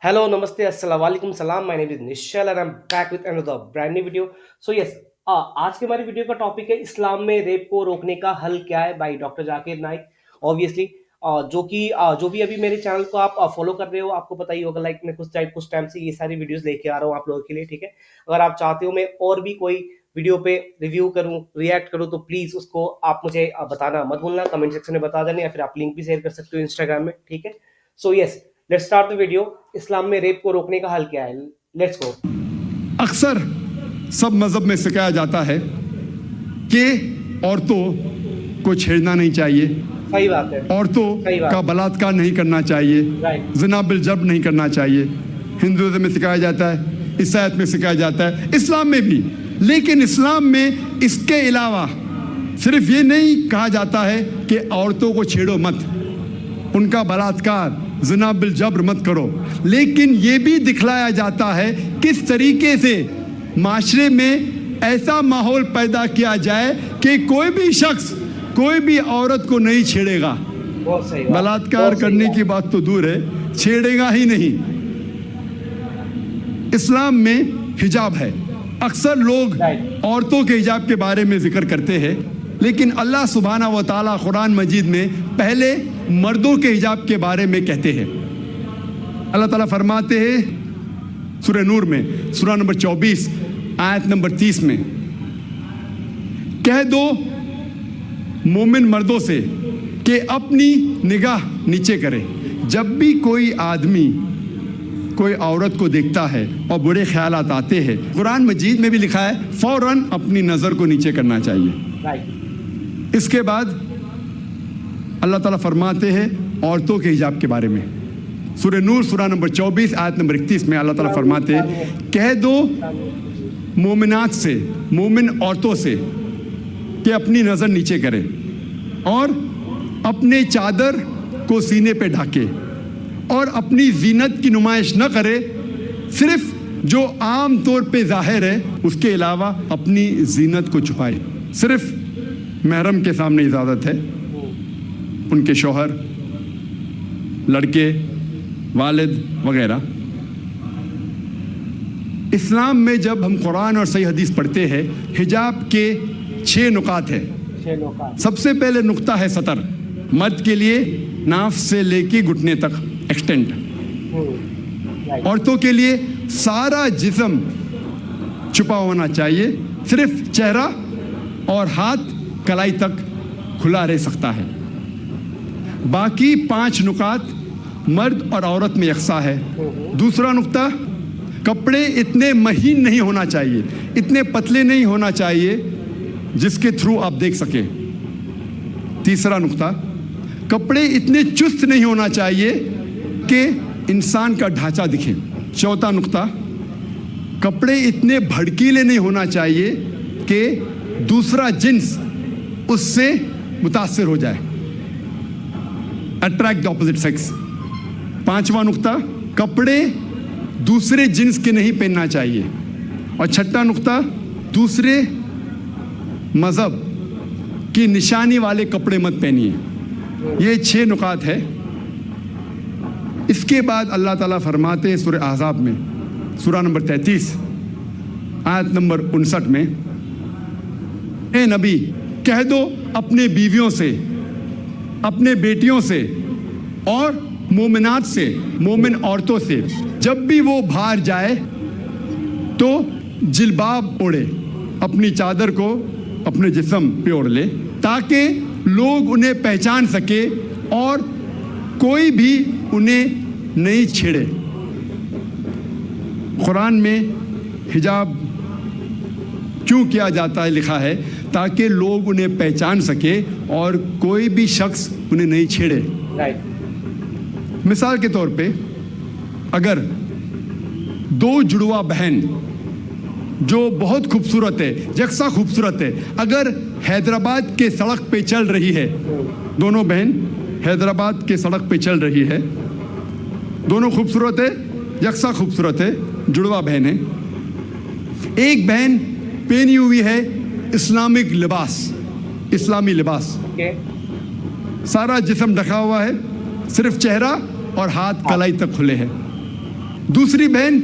Hello, Namaste, Assalamualaikum, Salam. My name is Nishal and I'm back with another brand new video. So yes, आज की हमारी video का topic है इस्लाम में rape को रोकने का हल क्या है by doctor Zakir Naik. Obviously जो भी अभी मेरे चैनल को आप फॉलो कर रहे हो आपको पता ही होगा, लाइक मैं कुछ टाइम से ये सारी वीडियोस लेके आ रहा हूँ आप लोगों के लिए, ठीक है। अगर आप चाहते हो मैं और भी कोई वीडियो पे रिव्यू करूं, रिएक्ट करूं, तो प्लीज उसको आप मुझे बताना मत भूलना, कमेंट सेक्शन में बता देना, या फिर आप लिंक भी शेयर कर सकते हो इंस्टाग्राम में, ठीक है। So yes, let's start the video. इस्लाम में रेप को रोकने का हल क्या है, लेट्स गो। अक्सर सब मजहब में सिखाया जाता है कि औरतों को छेड़ना नहीं चाहिए, सही बात है, औरतों सही बात। का बलात्कार नहीं करना चाहिए, राइट। जिना बिल जब्र नहीं करना चाहिए। हिंदुइज्म में सिखाया जाता है, ईसाईयत में सिखाया जाता है, इस्लाम में भी। लेकिन इस्लाम में इसके अलावा सिर्फ ये नहीं कहा जाता है कि औरतों को छेड़ो मत, उनका बलात्कार जिना बिल जब्र मत करो, लेकिन ये भी दिखलाया जाता है किस तरीके से माशरे में ऐसा माहौल पैदा किया जाए कि कोई भी शख्स कोई भी औरत को नहीं छेड़ेगा। बहुत सही बात, बलात्कार बहुत सही करने बात। की बात तो दूर है, छेड़ेगा ही नहीं। इस्लाम में हिजाब है। अक्सर लोग Right. औरतों के हिजाब के बारे में जिक्र करते हैं, लेकिन अल्लाह सुब्हाना व तआला कुरान मजीद में पहले मर्दों के हिजाब के बारे में कहते हैं। अल्लाह ताला फरमाते हैं सूरह नूर में, सूरह नंबर 24 आयत नंबर 30 में, कह दो मोमिन मर्दों से कि अपनी निगाह नीचे करे। जब भी कोई आदमी कोई औरत को देखता है और बुरे ख्यालात आते हैं, कुरान मजीद में भी लिखा है फौरन अपनी नज़र को नीचे करना चाहिए। राइट। इसके बाद अल्लाह ताला फरमाते हैं औरतों के हिजाब के बारे में, सूरह नूर सूरह नंबर 24 आयत नंबर 31 में अल्लाह ताला फरमाते हैं, कह दो मोमिनात से, मोमिन औरतों से कि अपनी नज़र नीचे करें और अपने चादर को सीने पे ढाके और अपनी जीनत की नुमाइश न करे, सिर्फ जो आम तौर पे जाहिर है उसके अलावा अपनी जीनत को छुपाए। सिर्फ महरम के सामने इजाज़त है, उनके शौहर, लड़के, वालिद वगैरह। इस्लाम में जब हम कुरान और सही हदीस पढ़ते हैं, हिजाब के 6 नुकात हैं। सबसे पहले नुक्ता है सतर, मर्द के लिए नाफ से लेके घुटने तक एक्सटेंट। औरतों के लिए सारा जिस्म छुपा होना चाहिए, सिर्फ चेहरा और हाथ कलाई तक खुला रह सकता है। बाकी 5 नुकात मर्द और औरत में यकसा है। दूसरा नुक्ता, कपड़े इतने महीन नहीं होना चाहिए, इतने पतले नहीं होना चाहिए जिसके थ्रू आप देख सके। तीसरा नुक्ता, कपड़े इतने चुस्त नहीं होना चाहिए कि इंसान का ढांचा दिखे। चौथा नुक्ता, कपड़े इतने भड़कीले नहीं होना चाहिए कि दूसरा जिन्स उससे मुतासिर हो जाए, अट्रैक्ट द ऑपोजिट सेक्स। पांचवा नुक्ता, कपड़े दूसरे जिन्स के नहीं पहनना चाहिए। और छठा नुक्ता, दूसरे मजहब की निशानी वाले कपड़े मत पहनिए। ये 6 नुकात है। इसके बाद अल्लाह ताला फरमाते हैं सूरह अहज़ाब में, सूरह नंबर 33 आयत नंबर 59 में, ए नबी कह दो अपने बीवियों से, अपने बेटियों से और मोमिनात से, मोमिन औरतों से, जब भी वो बाहर जाए तो जिलबाब ओढ़े, अपनी चादर को अपने जिस्म पे ओढ़ ले, ताकि लोग उन्हें पहचान सके और कोई भी उन्हें नहीं छेड़े। कुरान में हिजाब क्यों किया जाता है लिखा है, ताकि लोग उन्हें पहचान सके और कोई भी शख्स उन्हें नहीं छेड़े। राइट। मिसाल के तौर पे, अगर 2 जुड़वा बहन जो बहुत खूबसूरत है, यकसा खूबसूरत है, अगर हैदराबाद के सड़क पे चल रही है, दोनों बहन हैदराबाद के सड़क पे चल रही है, दोनों खूबसूरत है, यकसा खूबसूरत है, जुड़वा बहन है। एक बहन पहनी हुई है इस्लामिक लिबास, इस्लामी लिबास, सारा जिस्म ढका हुआ है, सिर्फ चेहरा और हाथ कलाई तक खुले हैं। दूसरी बहन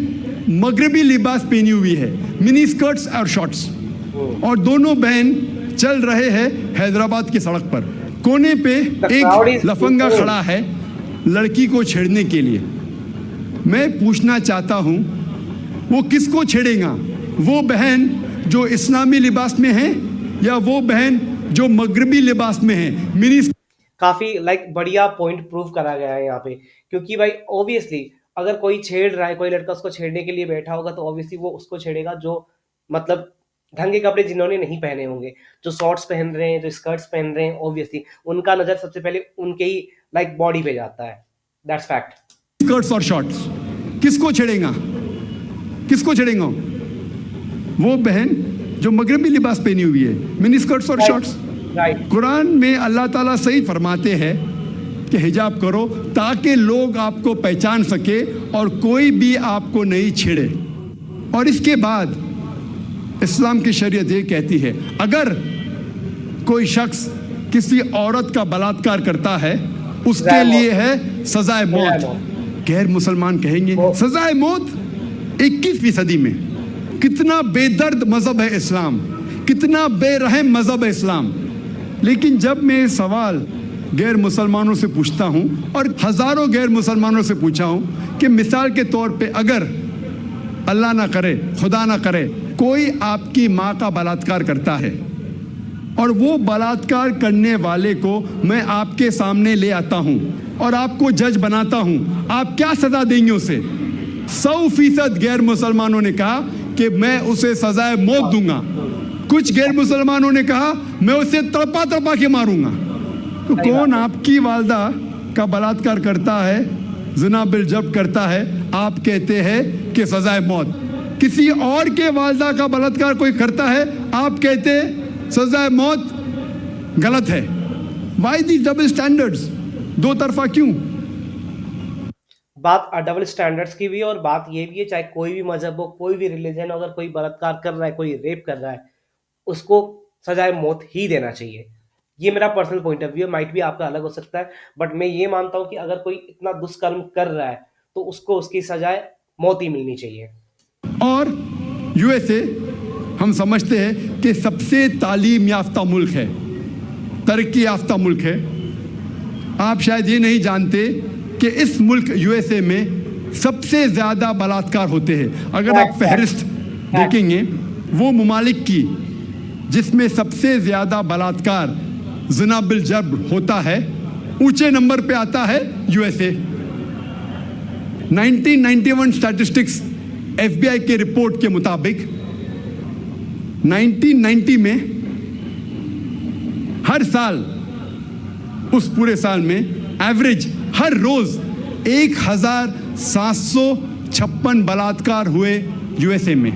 मगरबी लिबास पहनी हुई है, मिनी स्कर्ट्स और शॉर्ट्स, और दोनों बहन चल रहे हैं हैदराबाद की सड़क पर। कोने पे एक लफंगा खड़ा है लड़की को छेड़ने के लिए। मैं पूछना चाहता हूं वो किसको छेड़ेगा, वो बहन जो इस्लामी लिबास में है या वो बहन जो मगरबी लिबास में है। मिनी काफी बढ़िया पॉइंट प्रूव करा गया है यहाँ पे, क्योंकि भाई ऑब्वियसली अगर कोई छेड़ रहा है, कोई लड़का उसको छेड़ने के लिए बैठा होगा तो ऑब्वियसली वो उसको छेड़ेगा जो मतलब ढंग के कपड़े जिन्होंने नहीं पहने होंगे, जो शॉर्ट्स पहन रहे हैं, जो स्कर्ट्स पहन रहे हैं, ऑब्वियसली उनका नजर सबसे पहले उनके ही बॉडी पे जाता है। That's fact. स्कर्ट्स और शॉर्ट्स किसको छेड़ेगा, किसको छेड़ेगा? वो बहन जो मगरबी लिबास पहनी हुई है, मिनी स्कर्ट्स और शॉर्ट्स। कुरान में अल्लाह ताला सही फरमाते हैं कि हिजाब करो ताकि लोग आपको पहचान सके और कोई भी आपको नहीं छेड़े। और इसके बाद इस्लाम की शरीयत ये कहती है अगर कोई शख्स किसी औरत का बलात्कार करता है उसके लिए है सजाए मौत। गैर मुसलमान कहेंगे सजाए मौत 21वीं सदी में। कितना बेदर्द मजहब है इस्लाम, कितना बेरहम मजहब है इस्लाम। लेकिन जब मैं सवाल गैर मुसलमानों से पूछता हूं और हजारों गैर मुसलमानों से पूछा हूं कि मिसाल के तौर पे अगर अल्लाह ना करे, खुदा ना करे, कोई आपकी माँ का बलात्कार करता है और वो बलात्कार करने वाले को मैं आपके सामने ले आता हूं और आपको जज बनाता हूं, आप क्या सजा देंगे उसे? 100% गैर मुसलमानों ने कहा कि मैं उसे सजाए मौत दूंगा। कुछ गैर मुसलमानों ने कहा मैं उसे तड़पा तड़पा के मारूंगा। तो कौन आपकी वालदा का बलात्कार करता है, ज़िना बिल जब्त करता है, आप कहते हैं कि सजाए मौत। किसी और के वालदा का बलात्कार कोई करता है, आप कहते हैं सजाए मौत, गलत है। वाई दी डबल स्टैंडर्ड्स, दो तरफा क्यों? बात डबल स्टैंडर्ड्स की भी है और बात ये भी है, चाहे कोई भी मजहब हो, कोई भी रिलीजन, अगर कोई बलात्कार कर रहा है, कोई रेप कर रहा है, उसको सजाए मौत ही देना चाहिए। ये मेरा पर्सनल पॉइंट ऑफ व्यू है, माइट भी आपका अलग हो सकता है, बट मैं ये मानता हूं कि अगर कोई इतना दुष्कर्म कर रहा है तो उसको उसकी सजाए मौत ही मिलनी चाहिए। और यूएसए हम समझते हैं कि सबसे तालीम याफ्ता मुल्क है, तरक्की याफ्ता मुल्क है। आप शायद ये नहीं जानते कि इस मुल्क यूएसए में सबसे ज्यादा बलात्कार होते हैं। अगर आप फहरिस्त देखेंगे वो मुमालिक की जिसमें सबसे ज्यादा बलात्कार ज़िना बिल जब्त होता है, ऊंचे नंबर पे आता है यूएसए। 1991 स्टैटिस्टिक्स एफबीआई के रिपोर्ट के मुताबिक 1990 में हर साल, उस पूरे साल में एवरेज हर रोज 1756 बलात्कार हुए यूएसए में।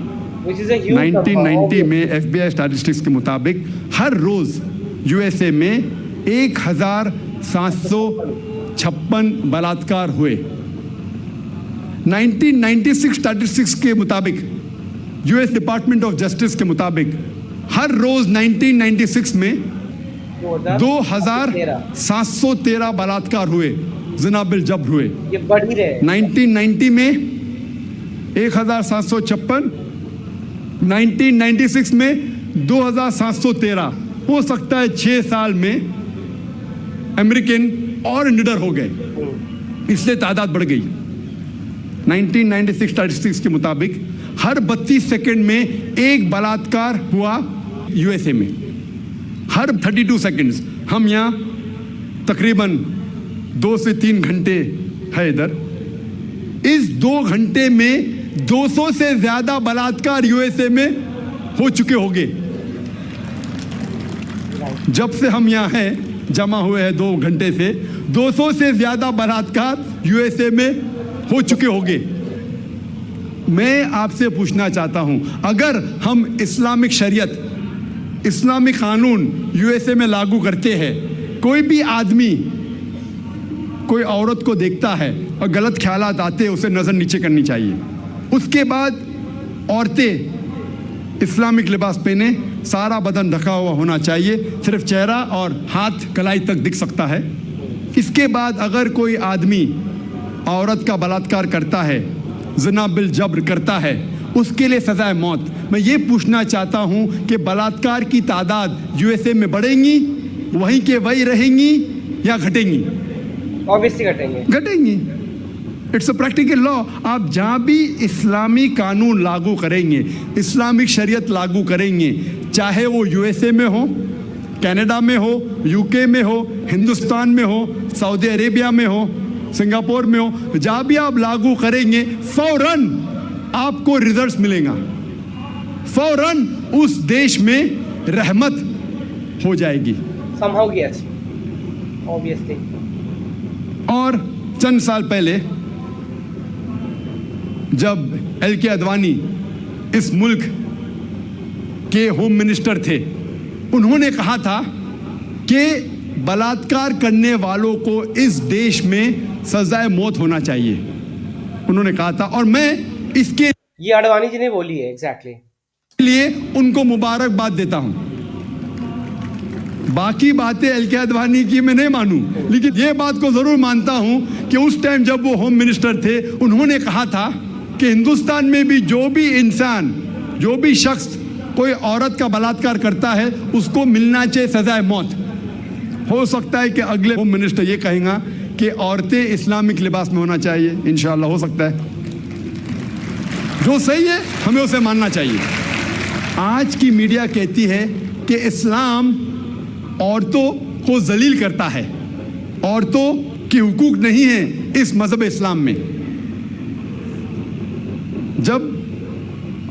1990 में एफबीआई स्टैटिस्टिक्स के मुताबिक हर रोज यूएसए में 1756 बलात्कार हुए। 1996 स्टैटिस्टिक्स के मुताबिक, यूएस डिपार्टमेंट ऑफ जस्टिस के मुताबिक, हर रोज 1996 में 2713 बलात्कार हुए, ज़िना बिल जब्त हुए। ये बढ़ ही रहे। 1990 में 1756, 1996 में 2713। हो सकता है 6 साल में अमेरिकन और निडर हो गए, इसलिए तादाद बढ़ गई। 1996 स्टैटिस्टिक्स के मुताबिक हर 32 सेकंड में एक बलात्कार हुआ यूएसए में, हर 32 सेकंड्स। हम यहाँ तकरीबन 2 से 3 घंटे है इधर। इस 2 घंटे में 200 से ज्यादा बलात्कार यूएसए में हो चुके होंगे। जब से हम यहाँ हैं, जमा हुए हैं 2 घंटे से, 200 से ज्यादा बलात्कार यूएसए में हो चुके होंगे। मैं आपसे पूछना चाहता हूं, अगर हम इस्लामिक शरीयत, इस्लामिक कानून यूएसए में लागू करते हैं, कोई भी आदमी कोई औरत को देखता है और गलत ख्यालात आते हैं, उसे नजर नीचे करनी चाहिए। उसके बाद औरतें इस्लामिक लिबास पहने, सारा बदन ढका हुआ होना चाहिए, सिर्फ चेहरा और हाथ कलाई तक दिख सकता है। इसके बाद अगर कोई आदमी औरत का बलात्कार करता है जना बिल जब्र करता है उसके लिए सजाए मौत। मैं ये पूछना चाहता हूं कि बलात्कार की तादाद यूएसए में बढ़ेंगी, वहीं के वही रहेंगी या घटेंगी? ऑब्वियसली घटेंगे। घटेंगी। It's a practical law. आप जहां भी इस्लामी कानून लागू करेंगे, इस्लामिक शरीयत लागू करेंगे, चाहे वो यूएसए में हो, कनाडा में हो, यूके में हो, हिंदुस्तान में हो, सऊदी अरेबिया में हो, सिंगापुर में हो, जहां भी आप लागू करेंगे फौरन आपको रिजल्ट्स मिलेगा, फौरन उस देश में रहमत हो जाएगी। Somehow yes, obviously. और चंद साल पहले जब एल.के. अडवाणी इस मुल्क के होम मिनिस्टर थे, उन्होंने कहा था कि बलात्कार करने वालों को इस देश में सजाए मौत होना चाहिए, उन्होंने कहा था। और मैं इसके ये अडवाणी जी ने बोली है एग्जैक्टली। लिए उनको मुबारकबाद देता हूं। बाकी बातें एल.के. अडवाणी की मैं नहीं मानूं, लेकिन ये बात को जरूर मानता हूं कि उस टाइम जब वो होम मिनिस्टर थे, उन्होंने कहा था कि हिंदुस्तान में भी जो भी इंसान, जो भी शख्स कोई औरत का बलात्कार करता है उसको मिलना चाहिए सजाए मौत। हो सकता है कि अगले होम मिनिस्टर ये कहेगा कि औरतें इस्लामिक लिबास में होना चाहिए, इंशाअल्लाह हो सकता है। जो सही है हमें उसे मानना चाहिए। आज की मीडिया कहती है कि इस्लाम औरतों को जलील करता है, औरतों के हुकूक नहीं है इस मजहब इस्लाम में। जब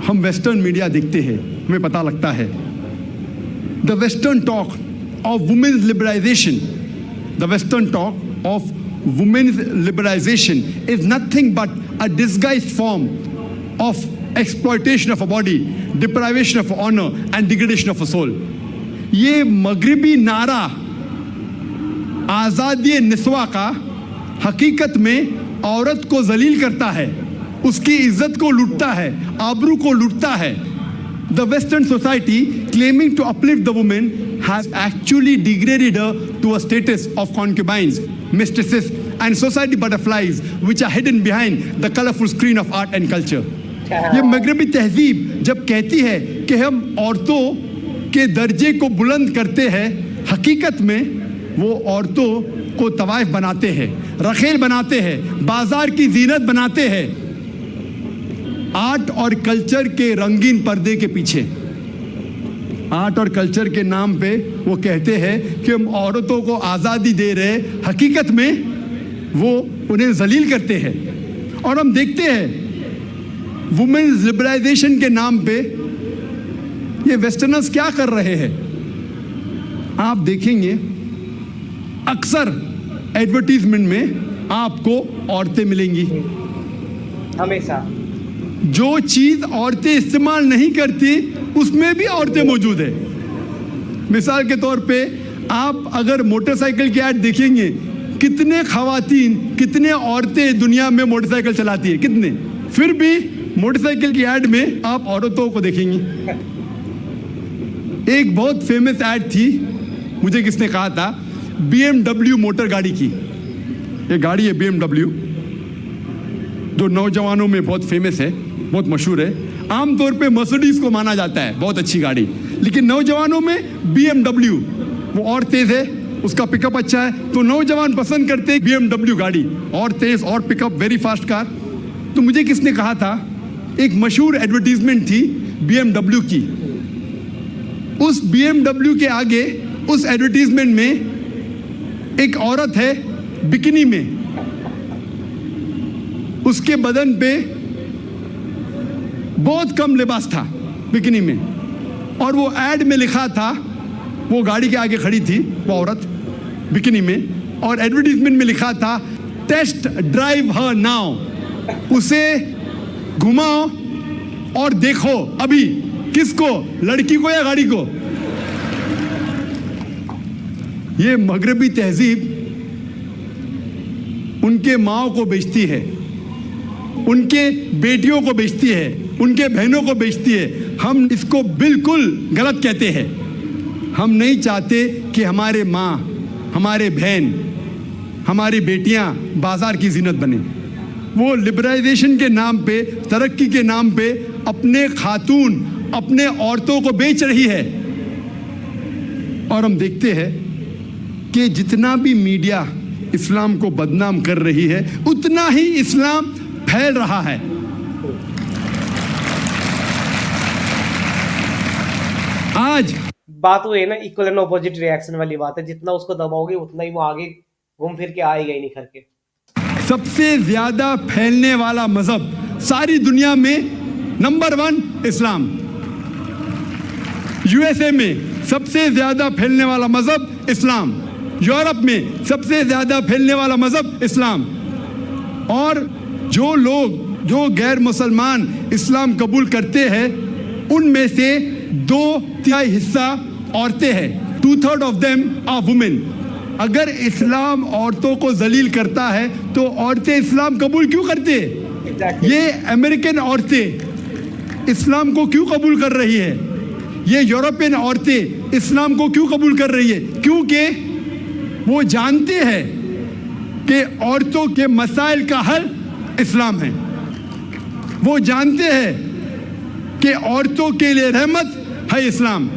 हम वेस्टर्न मीडिया देखते हैं हमें पता लगता है the western talk of women's liberalization, the western talk of women's liberalization is nothing but a disguised form of exploitation of a body, deprivation of honor and degradation of a soul. ये मगरिबी नारा आज़ादी निस्वा का हकीकत में औरत को जलील करता है, उसकी इज्जत को लूटता है, आबरू को लूटता है। The Western society claiming to uplift the woman has actually degraded her to a status of concubines, mistresses and society butterflies which are hidden behind the colorful screen of art and culture. ये मगरबी तहजीब जब कहती है कि हम औरतों के दर्जे को बुलंद करते हैं, हकीकत में वो औरतों को तवाइफ बनाते हैं, रखेल बनाते हैं, बाजार की जीनत बनाते हैं, आर्ट और कल्चर के रंगीन पर्दे के पीछे। आर्ट और कल्चर के नाम पे वो कहते हैं कि हम औरतों को आज़ादी दे रहे, हकीकत में वो उन्हें जलील करते हैं। और हम देखते हैं वुमेन्स लिबरलाइजेशन के नाम पे ये वेस्टर्नर्स क्या कर रहे हैं। आप देखेंगे अक्सर एडवर्टीजमेंट में आपको औरतें मिलेंगी, हमेशा। जो चीज औरतें इस्तेमाल नहीं करती उसमें भी औरतें मौजूद है। मिसाल के तौर पे आप अगर मोटरसाइकिल की ऐड देखेंगे, कितने खवातीन, कितने औरतें दुनिया में मोटरसाइकिल चलाती है, कितने, फिर भी मोटरसाइकिल की ऐड में आप औरतों को देखेंगे। एक बहुत फेमस ऐड थी, मुझे किसने कहा था, BMW मोटर गाड़ी की। ये गाड़ी है BMW, जो नौजवानों में बहुत फेमस है, बहुत मशहूर है। आमतौर पे मर्सिडीज को माना जाता है बहुत अच्छी गाड़ी, लेकिन नौजवानों में BMW वो और तेज है, उसका पिकअप अच्छा है, तो नौजवान पसंद करते हैं BMW गाड़ी, और तेज और पिकअप, वेरी फास्ट कार। तो मुझे किसने कहा था, एक मशहूर एडवर्टीजमेंट थी BMW की। उस BMW के आगे उस एडवर्टीजमेंट में एक औरत है बिकिनी में, उसके बदन पे बहुत कम लिबास था बिकिनी में, और वो ऐड में लिखा था, वो गाड़ी के आगे खड़ी थी वो औरत बिकिनी में, और एडवर्टीजमेंट में लिखा था टेस्ट ड्राइव हर नाउ, उसे घुमाओ और देखो अभी, किसको, लड़की को या गाड़ी को। ये मगरबी तहजीब उनके माओ को बेचती है, उनके बेटियों को बेचती है, उनके बहनों को बेचती है। हम इसको बिल्कुल गलत कहते हैं। हम नहीं चाहते कि हमारे माँ, हमारे बहन, हमारी बेटियां बाजार की जीनत बने। वो लिबरलाइजेशन के नाम पे, तरक्की के नाम पे अपने खातून, अपने औरतों को बेच रही है। और हम देखते हैं कि जितना भी मीडिया इस्लाम को बदनाम कर रही है, उतना ही इस्लाम फैल रहा है। आज बात वो है ना, इक्वल एंड ऑपोजिट रिएक्शन वाली बात है। जितना उसको दबाओगे उतना ही वो आगे घूम फिर के आएगा ही नहीं करके। सबसे ज्यादा फैलने वाला मजहब सारी दुनिया में नंबर 1 इस्लाम। यूएसए में सबसे ज्यादा फैलने वाला मजहब इस्लाम। यूरोप में सबसे ज्यादा फैलने वाला मजहब इस्लाम। और जो लोग, जो गैर मुसलमान इस्लाम कबूल करते हैं, उनमें से 2/3 हिस्सा औरतें हैं। 2/3 ऑफ देम आर वुमेन। अगर इस्लाम औरतों को जलील करता है तो औरतें इस्लाम कबूल क्यों करते हैं? Exactly. ये अमेरिकन औरतें इस्लाम को क्यों कबूल कर रही है? ये यूरोपियन औरतें इस्लाम को क्यों कबूल कर रही है? क्योंकि वो जानते हैं कि औरतों के मसाइल का हल इस्लाम है। वो जानते हैं कि औरतों के लिए रहमत है इस्लाम।